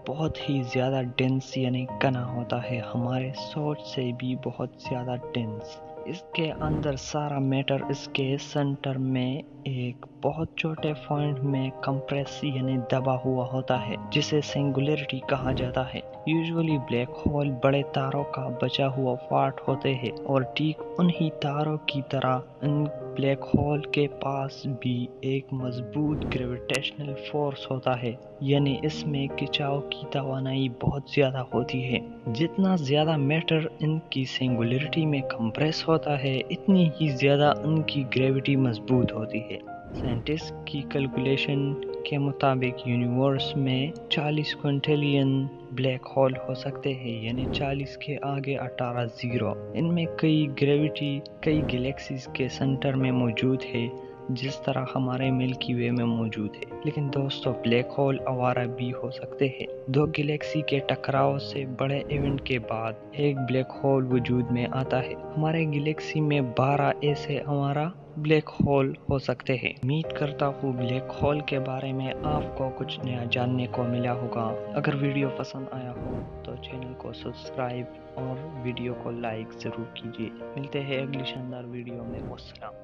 بہت ہی زیادہ ڈینس یعنی گنا ہوتا ہے، ہمارے سوچ سے بھی بہت زیادہ ڈینس۔ اس کے اندر سارا میٹر اس کے سینٹر میں ایک بہت چھوٹے پوائنٹ میں کمپریس یعنی دبا ہوا ہوتا ہے، جسے سنگولیرٹی کہا جاتا ہے۔ یوزولی بلیک ہول بڑے تاروں کا بچا ہوا پارٹ ہوتے ہیں، اور ٹھیک انہی تاروں کی طرح ان بلیک ہول کے پاس بھی ایک مضبوط گریویٹیشنل فورس ہوتا ہے، یعنی اس میں کھینچاؤ کی توانائی بہت زیادہ ہوتی ہے۔ جتنا زیادہ میٹر ان کی سنگولیرٹی میں کمپریس ہوتا ہے، اتنی ہی زیادہ ان کی گریوٹی مضبوط ہوتی ہے۔ سائنٹسٹ کی کیلکولیشن کے مطابق یونیورس میں 40 کوئنٹلین بلیک ہول ہو سکتے ہیں، یعنی 40 کے آگے 18 زیرو۔ ان میں کئی گلیکسیز کے سینٹر میں موجود ہے، جس طرح ہمارے ملکی وے میں موجود ہے۔ لیکن دوستو، بلیک ہول آوارہ بھی ہو سکتے ہیں۔ دو گلیکسی کے ٹکراؤ سے بڑے ایونٹ کے بعد ایک بلیک ہول وجود میں آتا ہے۔ ہمارے گلیکسی میں 12 ایسے آوارہ بلیک ہول ہو سکتے ہیں۔ امید کرتا ہوں بلیک ہول کے بارے میں آپ کو کچھ نیا جاننے کو ملا ہوگا۔ اگر ویڈیو پسند آیا ہو تو چینل کو سبسکرائب اور ویڈیو کو لائک ضرور کیجیے۔ ملتے ہیں اگلی شاندار ویڈیو میں۔ والسلام۔